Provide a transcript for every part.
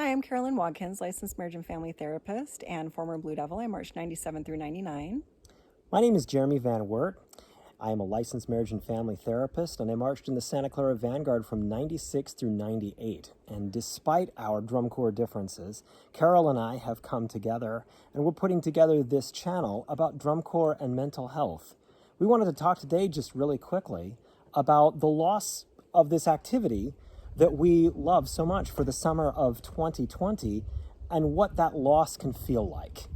Hi, I'm Karelin Watkins, licensed marriage and family therapist and former Blue Devil. I marched 97 through 99. My name is Jeremy Van Wert. I am a licensed marriage and family therapist, and I marched in the Santa Clara Vanguard from 96 through 98. And despite our drum corps differences, Carol and I have come together, and we're putting together this channel about drum corps and mental health. We wanted to talk today just really quickly about the loss of this activity that we love so much for the summer of 2020 and what that loss can feel like.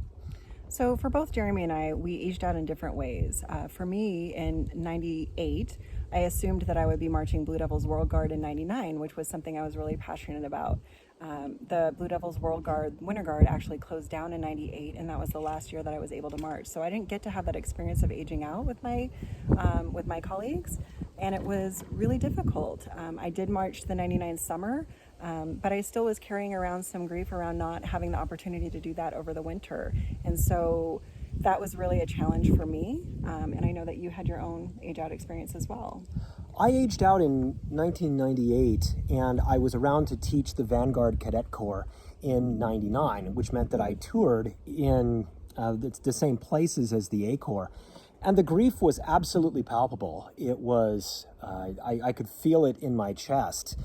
So for both Jeremy and I, we aged out in different ways. For me, in 98, I assumed that I would be marching Blue Devils World Guard in 99, which was something I was really passionate about. The Blue Devils World Guard Winter Guard actually closed down in 98, and that was the last year that I was able to march. So I didn't get to have that experience of aging out with my colleagues, and it was really difficult. I did march the 99 summer, but I still was carrying around some grief around not having the opportunity to do that over the winter. And so that was really a challenge for me. And I know that you had your own age out experience as well. I aged out in 1998, and I was around to teach the Vanguard Cadet Corps in 99, which meant that I toured in the same places as the A Corps. And the grief was absolutely palpable. It was, I could feel it in my chest.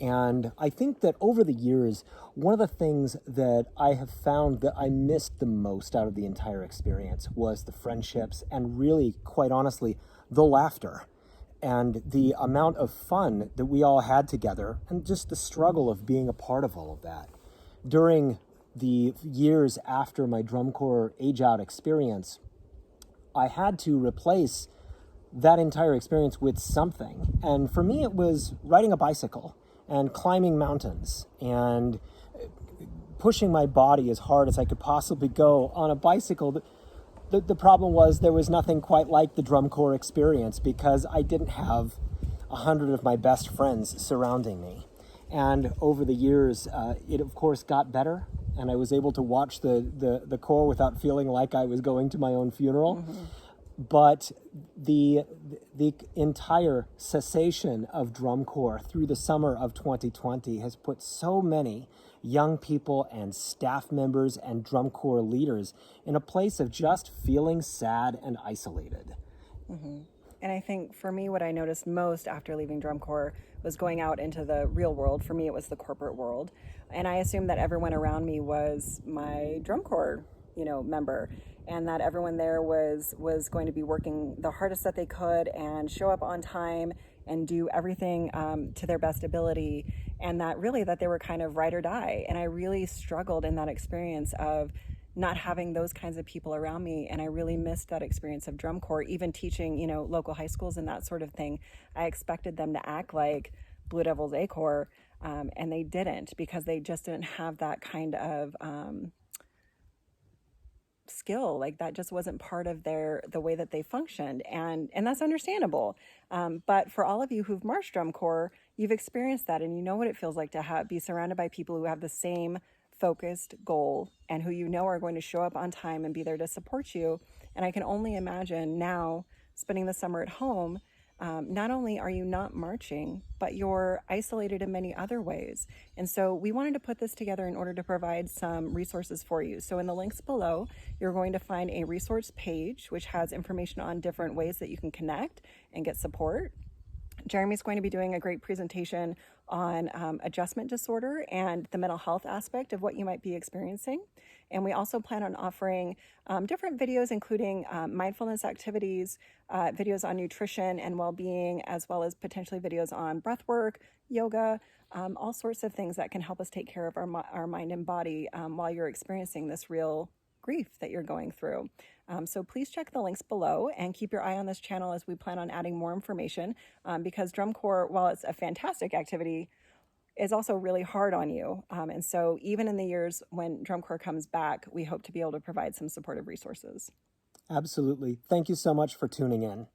And I think that over the years, one of the things that I have found that I missed the most out of the entire experience was the friendships and really, quite honestly, the laughter and the amount of fun that we all had together and just the struggle of being a part of all of that. During the years after my drum corps age-out experience, I had to replace that entire experience with something. And for me, it was riding a bicycle and climbing mountains and pushing my body as hard as I could possibly go on a bicycle. The problem was there was nothing quite like the drum corps experience because I didn't have 100 of my best friends surrounding me. And over the years, it of course got better, and I was able to watch the corps without feeling like I was going to my own funeral. Mm-hmm. But the entire cessation of drum corps through the summer of 2020 has put so many young people and staff members and drum corps leaders in a place of just feeling sad and isolated. Mm-hmm. And I think for me, what I noticed most after leaving drum corps was going out into the real world. For me, it was the corporate world. And I assumed that everyone around me was my drum corps, member, and that everyone there was going to be working the hardest that they could and show up on time and do everything to their best ability, and that really that they were kind of ride or die. And I really struggled in that experience of not having those kinds of people around me, and I really missed that experience of drum corps. Even teaching, local high schools and that sort of thing, I expected them to act like Blue Devils A Corps, and they didn't, because they just didn't have that kind of skill. Like that just wasn't part of the way that they functioned, and that's understandable. But for all of you who've marched drum corps, you've experienced that, and you know what it feels like to be surrounded by people who have the same focused goal and who are going to show up on time and be there to support you. And I can only imagine now spending the summer at home. Not only are you not marching, but you're isolated in many other ways. And so we wanted to put this together in order to provide some resources for you. So in the links below, you're going to find a resource page, which has information on different ways that you can connect and get support. Jeremy's going to be doing a great presentation on adjustment disorder and the mental health aspect of what you might be experiencing. And we also plan on offering different videos, including mindfulness activities, videos on nutrition and well-being, as well as potentially videos on breath work, yoga, all sorts of things that can help us take care of our mind and body while you're experiencing this real grief that you're going through. So please check the links below and keep your eye on this channel as we plan on adding more information, because drum corps, while it's a fantastic activity, is also really hard on you. And so even in the years when drum corps comes back, we hope to be able to provide some supportive resources. Absolutely. Thank you so much for tuning in.